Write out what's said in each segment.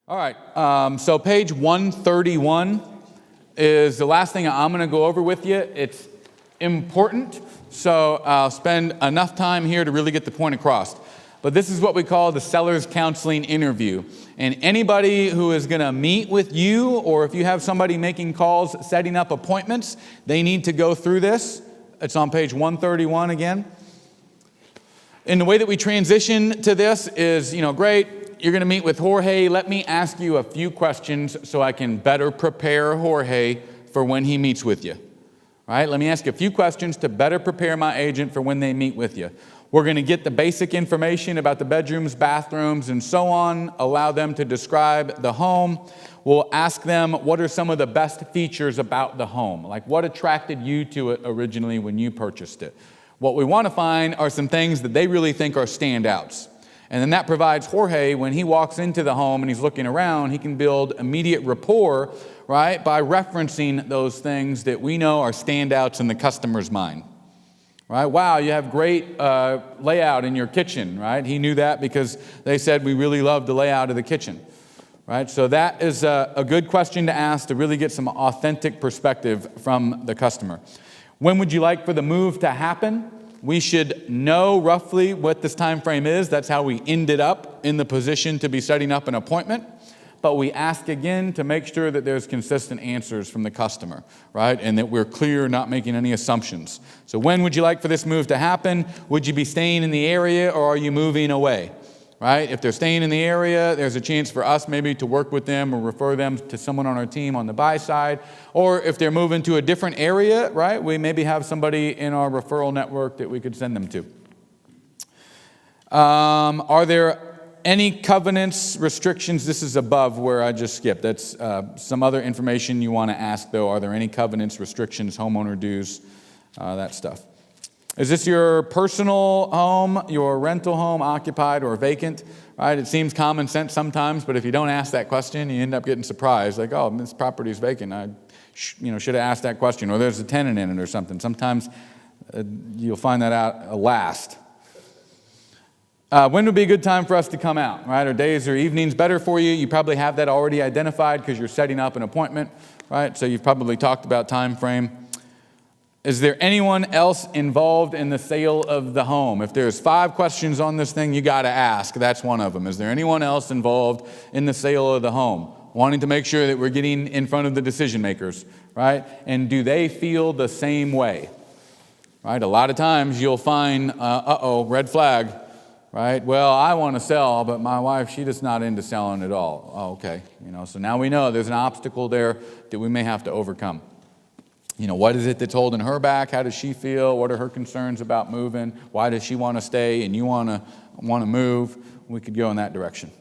All right, so page 131 is the last thing I'm going to go over with you. It's important, so I'll spend enough time here to really get the point across. But this is what we call the seller's counseling interview. And anybody who is going to meet with you, or if you have somebody making calls, setting up appointments, they need to go through this. It's on page 131 again. And the way that we transition to this is, great. You're going to meet with Jorge. Let me ask you a few questions so I can better prepare Jorge for when he meets with you. All right, let me ask you a few questions to better prepare my agent for when they meet with you. We're going to get the basic information about the bedrooms, bathrooms, and so on, allow them to describe the home. We'll ask them what are some of the best features about the home, like what attracted you to it originally when you purchased it. What we want to find are some things that they really think are standouts. And then that provides Jorge, when he walks into the home and he's looking around, he can build immediate rapport, right, by referencing those things that we know are standouts in the customer's mind. Right? Wow, you have great layout in your kitchen, right? He knew that because they said we really love the layout of the kitchen. Right? So that is a good question to ask to really get some authentic perspective from the customer. When would you like for the move to happen? We should know roughly what this time frame is. That's how we ended up in the position to be setting up an appointment. But we ask again to make sure that there's consistent answers from the customer, right? And that we're clear, not making any assumptions. So when would you like for this move to happen? Would you be staying in the area or are you moving away? Right? If they're staying in the area, there's a chance for us maybe to work with them or refer them to someone on our team on the buy side. Or if they're moving to a different area, right, we maybe have somebody in our referral network that we could send them to. Are there any covenants, restrictions? This is above where I just skipped. That's some other information you want to ask, though. Are there any covenants, restrictions, homeowner dues, that stuff? Is this your personal home, your rental home, occupied or vacant? Right? It seems common sense sometimes, but if you don't ask that question, you end up getting surprised. Like, oh, this property is vacant. I should have asked that question. Or there's a tenant in it or something. Sometimes you'll find that out last. When would be a good time for us to come out? Right? Are days or evenings better for you? You probably have that already identified because you're setting up an appointment. Right? So you've probably talked about time frame. Is there anyone else involved in the sale of the home? If there's 5 questions on this thing, you got to ask. That's one of them. Is there anyone else involved in the sale of the home? Wanting to make sure that we're getting in front of the decision makers, right? And do they feel the same way? Right? A lot of times you'll find, red flag, right? Well, I want to sell, but my wife, she's just not into selling at all. Oh, okay. So now we know there's an obstacle there that we may have to overcome. What is it that's holding her back? How does she feel? What are her concerns about moving? Why does she want to stay and you want to move? We could go in that direction.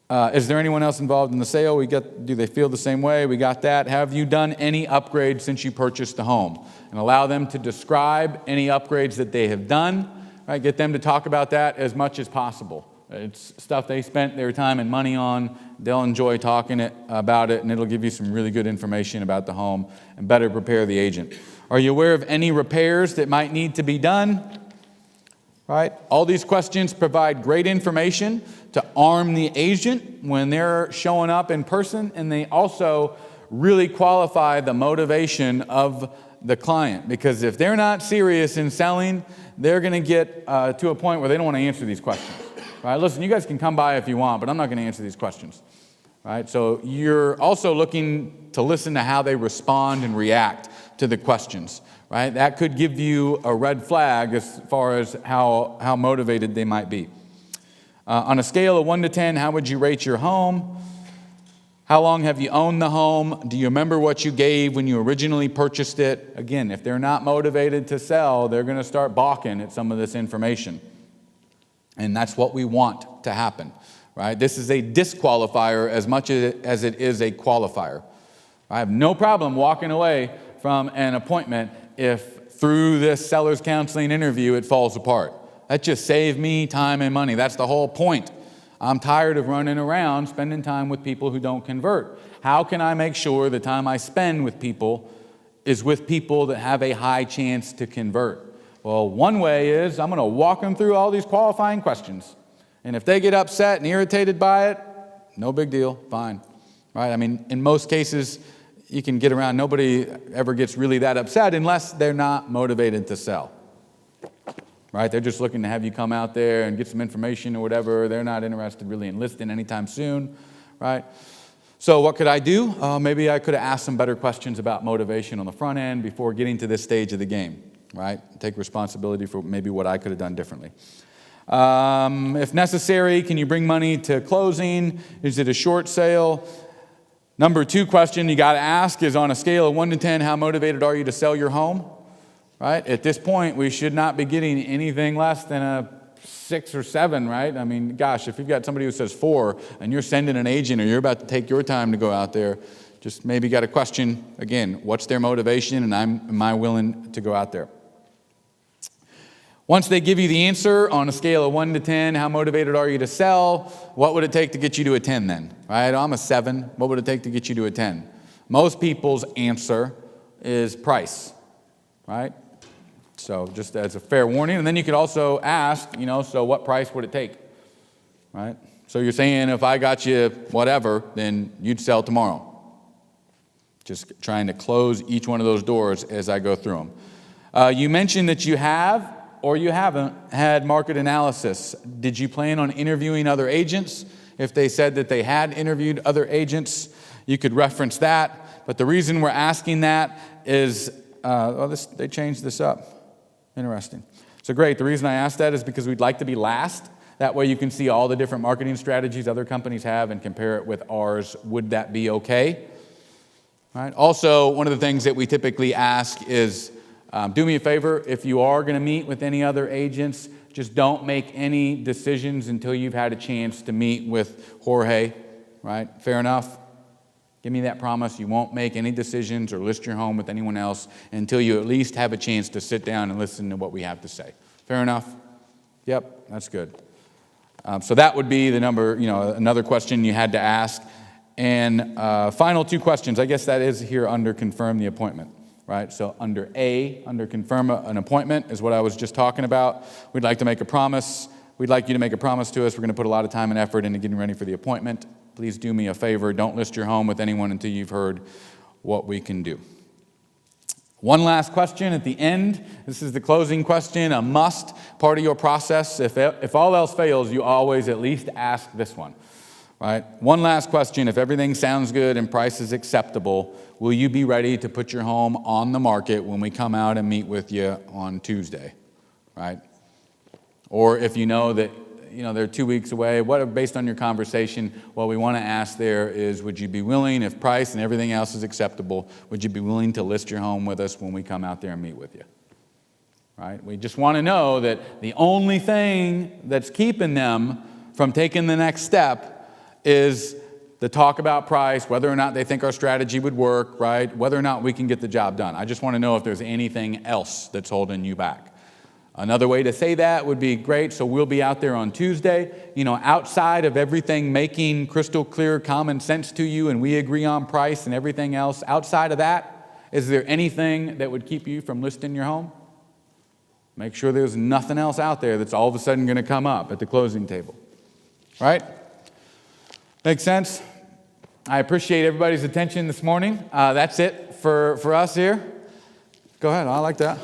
Is there anyone else involved in the sale? Do they feel the same way? We got that. Have you done any upgrades since you purchased the home? And allow them to describe any upgrades that they have done. Right? Get them to talk about that as much as possible. It's stuff they spent their time and money on. They'll enjoy talking about it, and it'll give you some really good information about the home and better prepare the agent. Are you aware of any repairs that might need to be done? Right? All these questions provide great information to arm the agent when they're showing up in person, and they also really qualify the motivation of the client. Because if they're not serious in selling, they're going to get to a point where they don't want to answer these questions. Right? Listen, you guys can come by if you want, but I'm not going to answer these questions. Right? So you're also looking to listen to how they respond and react to the questions. Right? That could give you a red flag as far as how motivated they might be. On a scale of 1 to 10, how would you rate your home? How long have you owned the home? Do you remember what you gave when you originally purchased it? Again, if they're not motivated to sell, they're going to start balking at some of this information. And that's what we want to happen, right? This is a disqualifier as much as it is a qualifier. I have no problem walking away from an appointment if through this seller's counseling interview it falls apart. That just saved me time and money. That's the whole point. I'm tired of running around spending time with people who don't convert. How can I make sure the time I spend with people is with people that have a high chance to convert? Well, one way is I'm going to walk them through all these qualifying questions. And if they get upset and irritated by it, no big deal, fine, right? I mean, in most cases, you can get around. Nobody ever gets really that upset unless they're not motivated to sell, right? They're just looking to have you come out there and get some information or whatever. They're not interested really in listing anytime soon, right? So what could I do? Maybe I could have asked some better questions about motivation on the front end before getting to this stage of the game, right? Take responsibility for maybe what I could have done differently. If necessary, can you bring money to closing? Is it a short sale? Number 2 question you got to ask is, on a scale of 1 to 10, how motivated are you to sell your home? Right? At this point, we should not be getting anything less than a 6 or 7, right? I mean, gosh, if you've got somebody who says 4 and you're sending an agent or you're about to take your time to go out there, just maybe got a question, again, what's their motivation and am I willing to go out there? Once they give you the answer on a scale of 1 to 10, how motivated are you to sell? What would it take to get you to a 10 then? Right? I'm a 7. What would it take to get you to a 10? Most people's answer is price, right? So just as a fair warning. And then you could also ask, so what price would it take? Right? So you're saying if I got you whatever, then you'd sell tomorrow. Just trying to close each one of those doors as I go through them. You mentioned that you have or you haven't had market analysis. Did you plan on interviewing other agents? If they said that they had interviewed other agents, you could reference that. But the reason we're asking that is, they changed this up. Interesting. So great. The reason I asked that is because we'd like to be last. That way you can see all the different marketing strategies other companies have and compare it with ours. Would that be okay? All right. Also, one of the things that we typically ask is, do me a favor, if you are going to meet with any other agents, just don't make any decisions until you've had a chance to meet with Jorge, right? Fair enough? Give me that promise. You won't make any decisions or list your home with anyone else until you at least have a chance to sit down and listen to what we have to say. Fair enough? Yep, that's good. So that would be the number, another question you had to ask. And final 2 questions. I guess that is here under confirm the appointment. Right? So under confirm an appointment is what I was just talking about. We'd like to make a promise. We'd like you to make a promise to us. We're going to put a lot of time and effort into getting ready for the appointment. Please do me a favor. Don't list your home with anyone until you've heard what we can do. One last question at the end. This is the closing question, a must part of your process. If all else fails, you always at least ask this one. Right? One last question. If everything sounds good and price is acceptable, will you be ready to put your home on the market when we come out and meet with you on Tuesday? Right? Or if you know that they're 2 weeks away, based on your conversation, what we want to ask there is, would you be willing, if price and everything else is acceptable, would you be willing to list your home with us when we come out there and meet with you? Right? We just want to know that the only thing that's keeping them from taking the next step is the talk about price, whether or not they think our strategy would work, right? Whether or not we can get the job done. I just want to know if there's anything else that's holding you back. Another way to say that would be great. So we'll be out there on Tuesday. Outside of everything making crystal clear common sense to you and we agree on price and everything else, outside of that, is there anything that would keep you from listing your home? Make sure there's nothing else out there that's all of a sudden going to come up at the closing table. Right? Makes sense? I appreciate everybody's attention this morning. That's it for us here. Go ahead. I like that.